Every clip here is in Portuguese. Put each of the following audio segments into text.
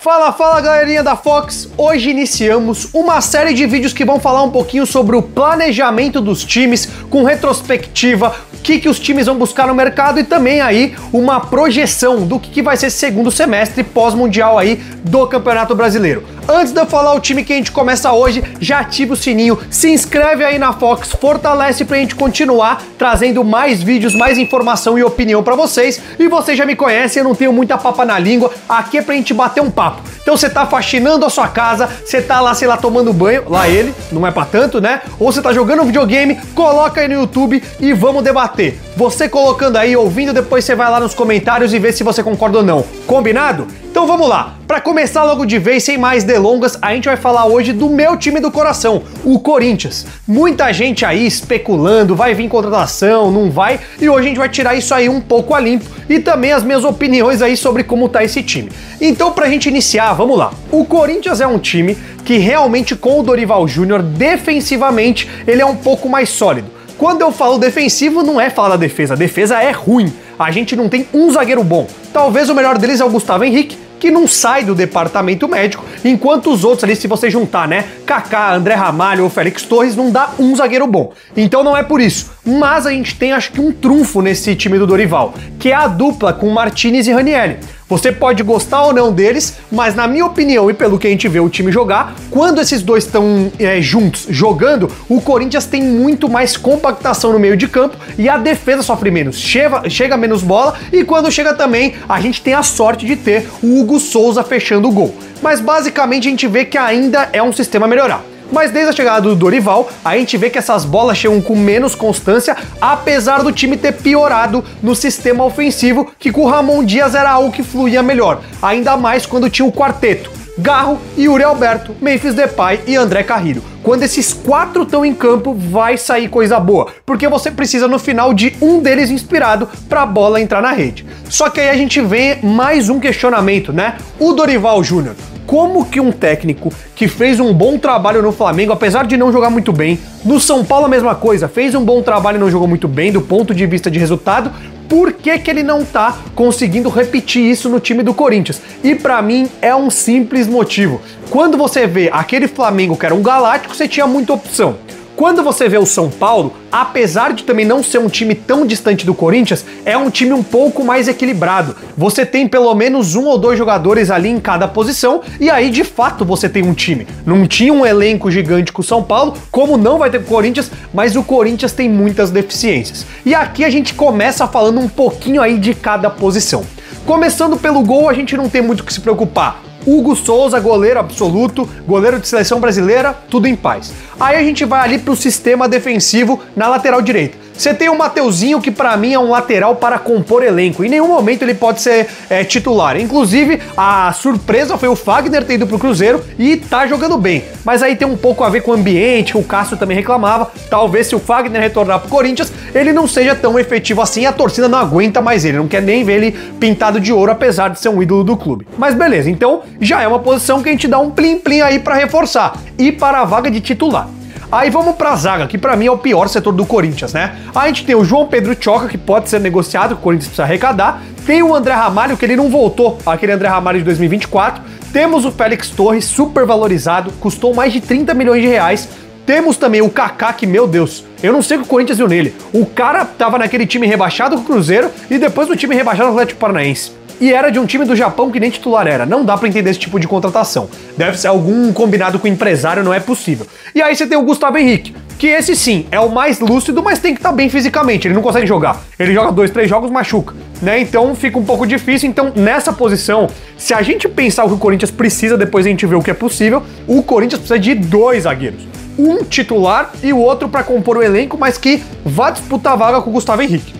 Fala, fala galerinha da Fox! Hoje iniciamos uma série de vídeos que vão falar um pouquinho sobre o planejamento dos times, com retrospectiva, o que os times vão buscar no mercado e também aí uma projeção do que vai ser segundo semestre pós-mundial aí do Campeonato Brasileiro. Antes de eu falar o time que a gente começa hoje, já ativa o sininho, se inscreve aí na Fox, fortalece pra gente continuar trazendo mais vídeos, mais informação e opinião pra vocês. E você já me conhece, eu não tenho muita papa na língua, aqui é pra gente bater um papo. Então você tá faxinando a sua casa, você tá lá, sei lá, tomando banho, lá ele, não é pra tanto, né? Ou você tá jogando um videogame, coloca aí no YouTube e vamos debater. Você colocando aí, ouvindo, depois você vai lá nos comentários e vê se você concorda ou não. Combinado? Então vamos lá. Para começar logo de vez, sem mais delongas, a gente vai falar hoje do meu time do coração, o Corinthians. Muita gente aí especulando, vai vir contratação, não vai, e hoje a gente vai tirar isso aí um pouco a limpo e também as minhas opiniões aí sobre como tá esse time. Então pra gente iniciar, vamos lá. O Corinthians é um time que realmente com o Dorival Júnior, defensivamente, ele é um pouco mais sólido. Quando eu falo defensivo, não é falar da defesa, a defesa é ruim. A gente não tem um zagueiro bom. Talvez o melhor deles é o Gustavo Henrique, que não sai do departamento médico, enquanto os outros ali, se você juntar, né, Kaká, André Ramalho ou Félix Torres, não dá um zagueiro bom. Então não é por isso. Mas a gente tem, acho que um trunfo nesse time do Dorival, que é a dupla com Martinez e Ranieri. Você pode gostar ou não deles, mas na minha opinião e pelo que a gente vê o time jogar, quando esses dois estão juntos jogando, o Corinthians tem muito mais compactação no meio de campo e a defesa sofre menos, chega menos bola e quando chega também a gente tem a sorte de ter o Hugo Souza fechando o gol. Mas basicamente a gente vê que ainda é um sistema a melhorar. Mas desde a chegada do Dorival, a gente vê que essas bolas chegam com menos constância, apesar do time ter piorado no sistema ofensivo, que com o Ramon Dias era algo que fluía melhor, ainda mais quando tinha o quarteto, Garro, Yuri Alberto, Memphis Depay e André Carrillo. Quando esses quatro estão em campo, vai sair coisa boa, porque você precisa no final de um deles inspirado para a bola entrar na rede. Só que aí a gente vê mais um questionamento, né? O Dorival Júnior. Como que um técnico que fez um bom trabalho no Flamengo, apesar de não jogar muito bem, no São Paulo a mesma coisa, fez um bom trabalho e não jogou muito bem do ponto de vista de resultado, por que ele não tá conseguindo repetir isso no time do Corinthians? E pra mim é um simples motivo. Quando você vê aquele Flamengo que era um galáctico, você tinha muita opção. Quando você vê o São Paulo, apesar de também não ser um time tão distante do Corinthians, é um time um pouco mais equilibrado. Você tem pelo menos um ou dois jogadores ali em cada posição e aí de fato você tem um time. Não tinha um elenco gigante com o São Paulo, como não vai ter com o Corinthians, mas o Corinthians tem muitas deficiências. E aqui a gente começa falando um pouquinho aí de cada posição. Começando pelo gol, a gente não tem muito o que se preocupar. Hugo Souza, goleiro absoluto, goleiro de seleção brasileira, tudo em paz. Aí a gente vai ali pro sistema defensivo na lateral direita. Você tem o Mateuzinho, que pra mim é um lateral para compor elenco. Em nenhum momento ele pode ser titular. Inclusive, a surpresa foi o Fagner ter ido pro Cruzeiro e tá jogando bem. Mas aí tem um pouco a ver com o ambiente, o Cássio também reclamava. Talvez se o Fagner retornar pro Corinthians, ele não seja tão efetivo assim. A torcida não aguenta mais ele, não quer nem ver ele pintado de ouro, apesar de ser um ídolo do clube. Mas beleza, então já é uma posição que a gente dá um plim-plim aí pra reforçar. E para a vaga de titular. Aí vamos pra zaga, que pra mim é o pior setor do Corinthians, né? A gente tem o João Pedro Tchoca, que pode ser negociado, que o Corinthians precisa arrecadar. Tem o André Ramalho, que ele não voltou, aquele André Ramalho de 2024. Temos o Félix Torres, super valorizado, custou mais de 30 milhões de reais. Temos também o Kaká, que, meu Deus, eu não sei o que o Corinthians viu nele. O cara tava naquele time rebaixado com o Cruzeiro e depois do time rebaixado com o Atlético Paranaense. E era de um time do Japão que nem titular era. Não dá pra entender esse tipo de contratação. Deve ser algum combinado com o empresário, não é possível. E aí você tem o Gustavo Henrique, que esse sim é o mais lúcido, mas tem que estar bem fisicamente. Ele não consegue jogar. Ele joga 2, 3 jogos, machuca, né? Então fica um pouco difícil. Então nessa posição, se a gente pensar o que o Corinthians precisa, depois a gente vê o que é possível, o Corinthians precisa de 2 zagueiros. Um titular e o outro pra compor o elenco, mas que vá disputar a vaga com o Gustavo Henrique.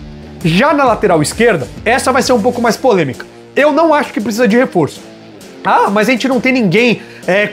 Já na lateral esquerda, essa vai ser um pouco mais polêmica. Eu não acho que precisa de reforço. Ah, mas a gente não tem ninguém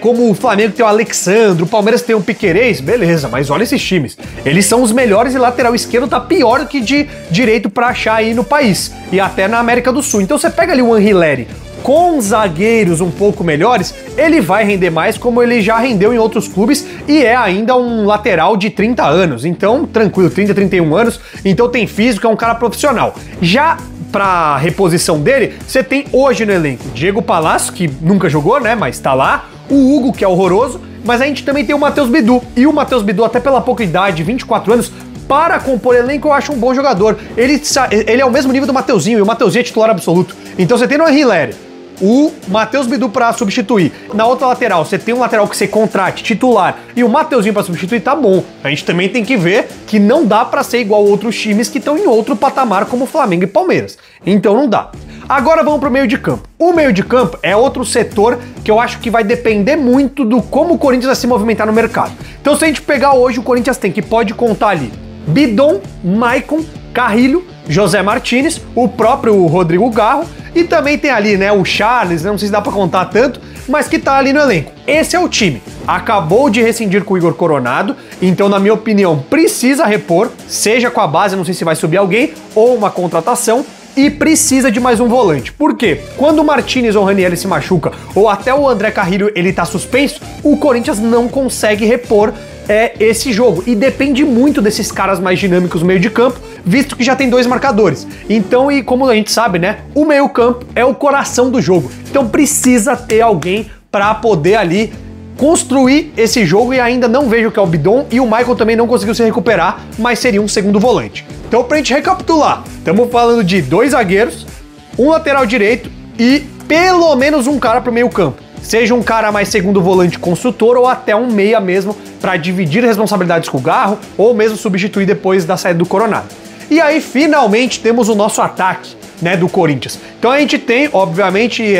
como o Flamengo tem o Alexandre, o Palmeiras tem o Piquerez, beleza, mas olha esses times. Eles são os melhores e lateral esquerdo tá pior do que de direito pra achar aí no país e até na América do Sul. Então você pega ali o Anrileri com zagueiros um pouco melhores, ele vai render mais como ele já rendeu em outros clubes e é ainda um lateral de 30 anos. Então, tranquilo, 30, 31 anos, então tem físico, é um cara profissional. Já pra reposição dele, você tem hoje no elenco Diego Palacio, que nunca jogou, né, mas tá lá, o Hugo, que é horroroso, mas a gente também tem o Matheus Bidu, e o Matheus Bidu, até pela pouca idade, 24 anos, para compor elenco, eu acho um bom jogador. Ele é ao mesmo nível do Mateuzinho, e o Mateuzinho é titular absoluto. Então você tem no Henry Lery o Matheus Bidu pra substituir. Na outra lateral, você tem um lateral que você contrate, titular, e o Mateuzinho pra substituir, tá bom. A gente também tem que ver que não dá pra ser igual outros times que estão em outro patamar, como Flamengo e Palmeiras. Então não dá. Agora vamos pro meio de campo. O meio de campo é outro setor que eu acho que vai depender muito do como o Corinthians vai se movimentar no mercado. Então se a gente pegar hoje, o Corinthians tem que pode contar ali Bidon, Maicon, Carrilho, José Martinez, o próprio Rodrigo Garro, e também tem ali, né, o Charles, não sei se dá pra contar tanto, mas que tá ali no elenco. Esse é o time. Acabou de rescindir com o Igor Coronado, então, na minha opinião, precisa repor, seja com a base, não sei se vai subir alguém, ou uma contratação, e precisa de mais um volante. Por quê? Quando o Martinez ou o Ranieri se machuca, ou até o André Carrilho ele tá suspenso, o Corinthians não consegue repor esse jogo. E depende muito desses caras mais dinâmicos no meio de campo, visto que já tem 2 marcadores. Então, e como a gente sabe, né, o meio campo é o coração do jogo. Então precisa ter alguém para poder ali construir esse jogo, e ainda não vejo que é o Bidon, e o Michael também não conseguiu se recuperar, mas seria um segundo volante. Então, pra gente recapitular, estamos falando de 2 zagueiros, um lateral direito e pelo menos um cara pro meio campo. Seja um cara mais segundo volante construtor ou até um meia mesmo, para dividir responsabilidades com o Garro ou mesmo substituir depois da saída do Coronado. E aí, finalmente, temos o nosso ataque, né, do Corinthians. Então a gente tem, obviamente,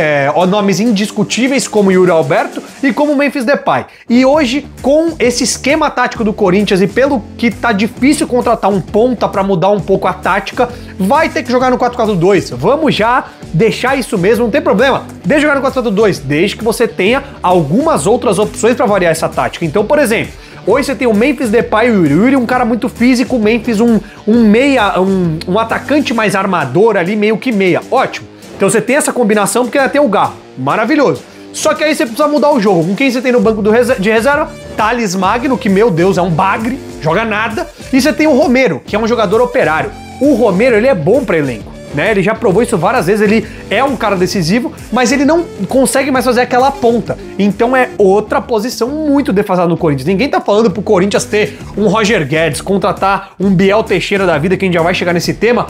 nomes indiscutíveis como Yuri Alberto e como Memphis Depay. E hoje, com esse esquema tático do Corinthians e pelo que tá difícil contratar um ponta para mudar um pouco a tática, vai ter que jogar no 4-4-2. Vamos já deixar isso mesmo, não tem problema. Deixa jogar no 4-4-2, desde que você tenha algumas outras opções para variar essa tática. Então, por exemplo, hoje você tem o Memphis Depay e o Yuri. O Yuri é um cara muito físico, o Memphis um meia, um atacante mais armador ali, meio que meia. Ótimo. Então você tem essa combinação porque ainda tem o Garro. Maravilhoso. Só que aí você precisa mudar o jogo. Com quem você tem no banco de reserva? Thales Magno, que, meu Deus, é um bagre, joga nada. E você tem o Romero, que é um jogador operário. O Romero, ele é bom para elenco, né? Ele já provou isso várias vezes, ele é um cara decisivo, mas ele não consegue mais fazer aquela ponta. Então é outra posição muito defasada no Corinthians. Ninguém tá falando pro Corinthians ter um Roger Guedes, contratar um Biel Teixeira da vida, que a gente já vai chegar nesse tema,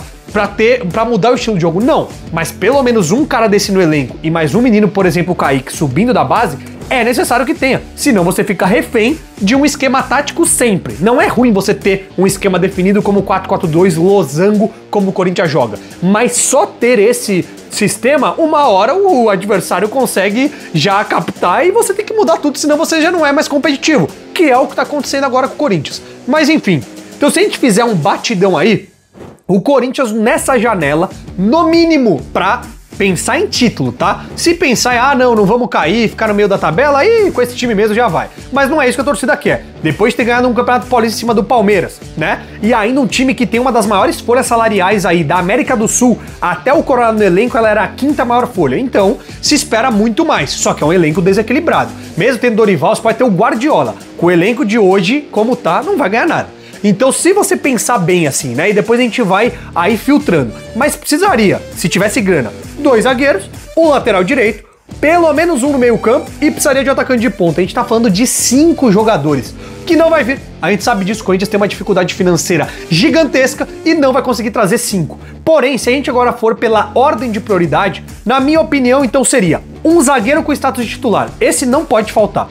pra mudar o estilo de jogo. Não, mas pelo menos um cara desse no elenco e mais um menino, por exemplo, o Kaique, subindo da base, é necessário que tenha. Senão você fica refém de um esquema tático sempre. Não é ruim você ter um esquema definido como 4-4-2, losango, como o Corinthians joga. Mas só ter esse sistema, uma hora o adversário consegue já captar e você tem que mudar tudo, senão você já não é mais competitivo. Que é o que tá acontecendo agora com o Corinthians. Mas enfim, então se a gente fizer um batidão aí, o Corinthians nessa janela, no mínimo pra pensar em título, tá? Se pensar em, não vamos cair, ficar no meio da tabela, aí com esse time mesmo já vai. Mas não é isso que a torcida quer. Depois de ter ganhado um Campeonato Paulista em cima do Palmeiras, né? E ainda um time que tem uma das maiores folhas salariais aí da América do Sul, até o Coronado no elenco, ela era a 5ª maior folha. Então, se espera muito mais. Só que é um elenco desequilibrado. Mesmo tendo Dorival, você pode ter o Guardiola. Com o elenco de hoje, como tá, não vai ganhar nada. Então, se você pensar bem assim, né, e depois a gente vai aí filtrando, mas precisaria, se tivesse grana, 2 zagueiros, um lateral direito, pelo menos um no meio campo e precisaria de um atacante de ponta. A gente tá falando de 5 jogadores, que não vai vir. A gente sabe disso, o Corinthians tem uma dificuldade financeira gigantesca e não vai conseguir trazer 5. Porém, se a gente agora for pela ordem de prioridade, na minha opinião, então seria um zagueiro com status de titular. Esse não pode faltar.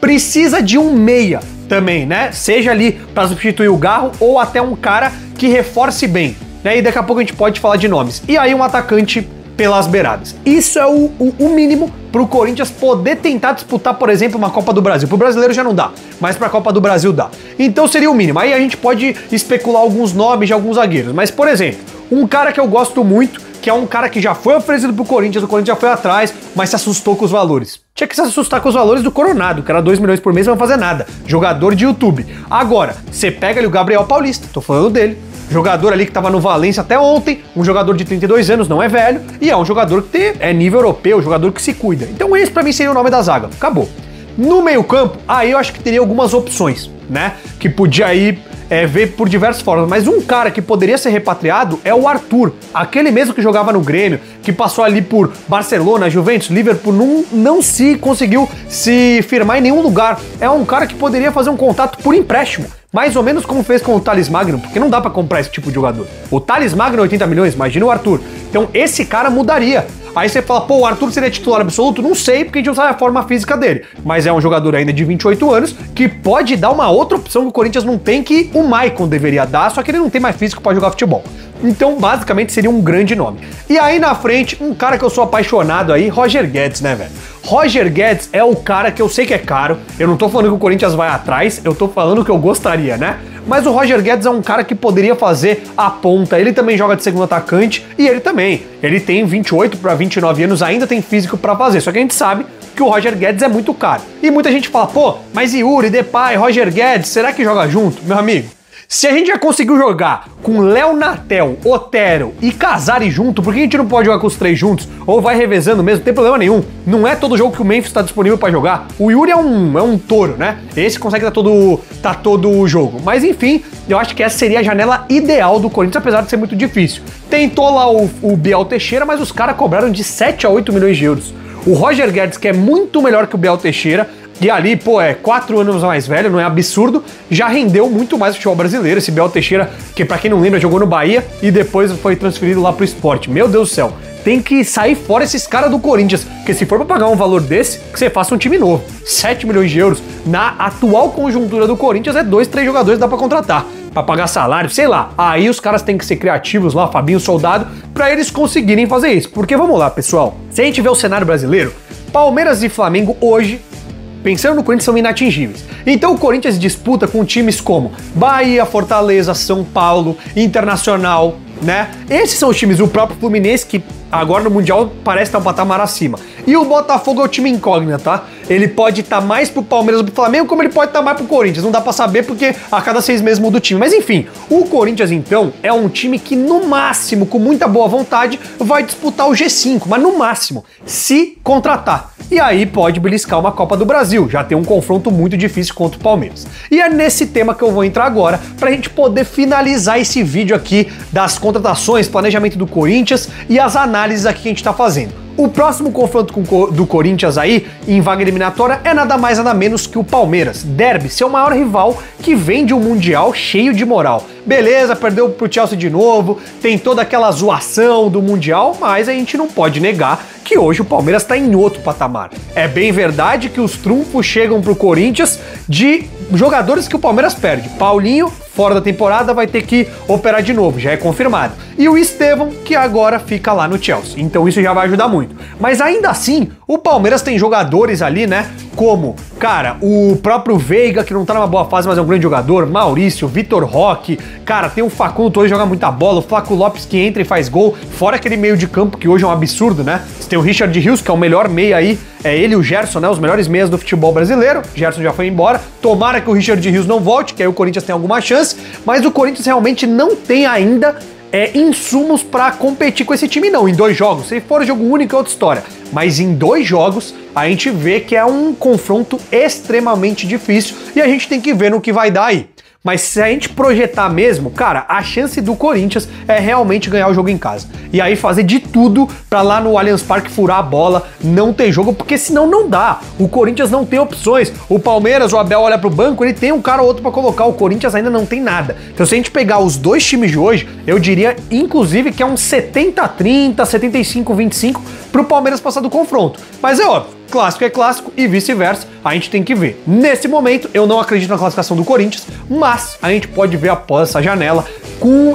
Precisa de um meia também, né? Seja ali para substituir o Garro ou até um cara que reforce bem, né? E daqui a pouco a gente pode falar de nomes. E aí um atacante pelas beiradas. Isso é o mínimo para o Corinthians poder tentar disputar, por exemplo, uma Copa do Brasil. Para o brasileiro já não dá, mas para a Copa do Brasil dá. Então seria o mínimo. Aí a gente pode especular alguns nomes de alguns zagueiros. Mas, por exemplo, um cara que eu gosto muito, que é um cara que já foi oferecido pro Corinthians, o Corinthians já foi atrás, mas se assustou com os valores. Tinha que se assustar com os valores do Coronado, que era 2 milhões por mês e não vai fazer nada. Jogador de YouTube. Agora, você pega ali o Gabriel Paulista, tô falando dele. Jogador ali que tava no Valência até ontem, um jogador de 32 anos, não é velho, e é um jogador que é nível europeu, jogador que se cuida. Então esse pra mim seria o nome da zaga. Acabou. No meio-campo, aí eu acho que teria algumas opções, né? Que podia aí ver por diversas formas, mas um cara que poderia ser repatriado é o Arthur, aquele mesmo que jogava no Grêmio, que passou ali por Barcelona, Juventus, Liverpool, não se conseguiu se firmar em nenhum lugar. É um cara que poderia fazer um contato por empréstimo, mais ou menos como fez com o Thales Magno, porque não dá pra comprar esse tipo de jogador. O Thales Magno 80 milhões, imagina o Arthur. Então esse cara mudaria. Aí você fala, pô, o Arthur seria titular absoluto? Não sei, porque a gente não sabe a forma física dele. Mas é um jogador ainda de 28 anos que pode dar uma outra opção que o Corinthians não tem, que o Maicon deveria dar, só que ele não tem mais físico pra jogar futebol. Então, basicamente, seria um grande nome. E aí, na frente, um cara que eu sou apaixonado aí, Roger Guedes, né, velho? Roger Guedes é o cara que eu sei que é caro, eu não tô falando que o Corinthians vai atrás, eu tô falando que eu gostaria, né? Mas o Roger Guedes é um cara que poderia fazer a ponta, ele também joga de segundo atacante, e ele também. Ele tem 28 para 29 anos, ainda tem físico pra fazer, só que a gente sabe que o Roger Guedes é muito caro. E muita gente fala, pô, mas Yuri, Depay, Roger Guedes, será que joga junto? Meu amigo, se a gente já conseguiu jogar com Léo Natel, Otero e Casares junto, por que a gente não pode jogar com os três juntos? Ou vai revezando mesmo, não tem problema nenhum. Não é todo jogo que o Memphis está disponível para jogar. O Yuri é um touro, né? Esse consegue dar todo o jogo. Mas enfim, eu acho que essa seria a janela ideal do Corinthians, apesar de ser muito difícil. Tentou lá o Biel Teixeira, mas os caras cobraram de 7 a 8 milhões de euros. O Roger Guedes, que é muito melhor que o Biel Teixeira, e ali, pô, é 4 anos mais velho, não é absurdo, já rendeu muito mais o futebol brasileiro. Esse Biel Teixeira, que pra quem não lembra, jogou no Bahia e depois foi transferido lá pro Sport. Meu Deus do céu, tem que sair fora esses caras do Corinthians, porque se for pra pagar um valor desse, que você faça um time novo. 7 milhões de euros, na atual conjuntura do Corinthians, é 2, 3 jogadores que dá pra contratar. Pra pagar salário, sei lá. Aí os caras têm que ser criativos lá, Fabinho Soldado, pra eles conseguirem fazer isso. Porque vamos lá, pessoal, se a gente vê o cenário brasileiro, Palmeiras e Flamengo hoje, pensando no Corinthians, são inatingíveis. Então o Corinthians disputa com times como Bahia, Fortaleza, São Paulo, Internacional, né? Esses são os times, o próprio Fluminense, que agora no Mundial parece estar um patamar acima. E o Botafogo é o time incógnito, tá? Ele pode estar mais pro Palmeiras ou pro Flamengo, como ele pode estar mais pro Corinthians. Não dá pra saber porque a cada 6 meses muda o time. Mas enfim, o Corinthians então é um time que no máximo, com muita boa vontade, vai disputar o G5, mas no máximo, se contratar. E aí pode beliscar uma Copa do Brasil, já tem um confronto muito difícil contra o Palmeiras. E é nesse tema que eu vou entrar agora, pra gente poder finalizar esse vídeo aqui das contratações, planejamento do Corinthians e as análises aqui que a gente tá fazendo. O próximo confronto do Corinthians aí, em vaga eliminatória, é nada mais nada menos que o Palmeiras. Derby, seu maior rival, que vem de um Mundial cheio de moral. Beleza, perdeu pro Chelsea de novo, tem toda aquela zoação do Mundial, mas a gente não pode negar que hoje o Palmeiras tá em outro patamar. É bem verdade que os trunfos chegam pro Corinthians de jogadores que o Palmeiras perde. Paulinho, fora da temporada, vai ter que operar de novo, já é confirmado. E o Estevão, que agora fica lá no Chelsea. Então isso já vai ajudar muito. Mas ainda assim, o Palmeiras tem jogadores ali, né? Como, cara, o próprio Veiga, que não tá numa boa fase, mas é um grande jogador. Maurício, Vitor Roque. Cara, tem o Facundo, hoje joga muita bola. O Flaco Lopes, que entra e faz gol. Fora aquele meio de campo, que hoje é um absurdo, né? Você tem o Richard Rios, que é o melhor meia aí. É ele e o Gerson, né? Os melhores meias do futebol brasileiro. Gerson já foi embora. Tomara que o Richard Rios não volte, que aí o Corinthians tem alguma chance. Mas o Corinthians realmente não tem ainda insumos pra competir com esse time, não. Em 2 jogos. Se for jogo único, é outra história. Mas em 2 jogos, a gente vê que é um confronto extremamente difícil e a gente tem que ver no que vai dar aí. Mas se a gente projetar mesmo, cara, a chance do Corinthians é realmente ganhar o jogo em casa. E aí fazer de tudo pra lá no Allianz Parque furar a bola, não ter jogo, porque senão não dá. O Corinthians não tem opções. O Palmeiras, o Abel olha pro banco, ele tem um cara ou outro pra colocar. O Corinthians ainda não tem nada. Então se a gente pegar os 2 times de hoje, eu diria, inclusive, que é um 70-30, 75-25 pro Palmeiras passar do confronto. Mas é óbvio. Clássico é clássico e vice-versa, a gente tem que ver. Nesse momento, eu não acredito na classificação do Corinthians, mas a gente pode ver após essa janela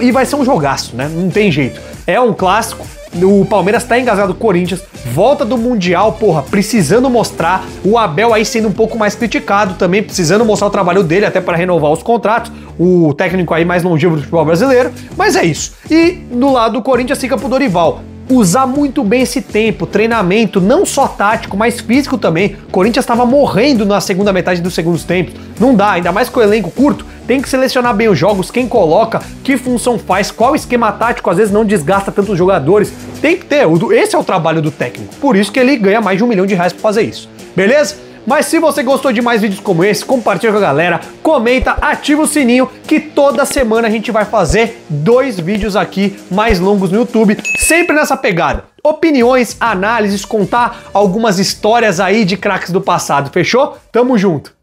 e vai ser um jogaço, né? Não tem jeito. É um clássico, o Palmeiras tá engasgado com o Corinthians, volta do Mundial, porra, precisando mostrar, o Abel aí sendo um pouco mais criticado também, precisando mostrar o trabalho dele até para renovar os contratos, o técnico aí mais longevo do futebol brasileiro, mas é isso. E no lado do Corinthians fica pro Dorival. Usar muito bem esse tempo, treinamento, não só tático, mas físico também. O Corinthians estava morrendo na segunda metade dos segundos tempos. Não dá, ainda mais com o elenco curto, tem que selecionar bem os jogos, quem coloca, que função faz, qual esquema tático, às vezes não desgasta tantos jogadores. Tem que ter, esse é o trabalho do técnico. Por isso que ele ganha mais de R$1 milhão para fazer isso. Beleza? Mas se você gostou de mais vídeos como esse, compartilha com a galera, comenta, ativa o sininho, que toda semana a gente vai fazer 2 vídeos aqui mais longos no YouTube, sempre nessa pegada. Opiniões, análises, contar algumas histórias aí de craques do passado, fechou? Tamo junto!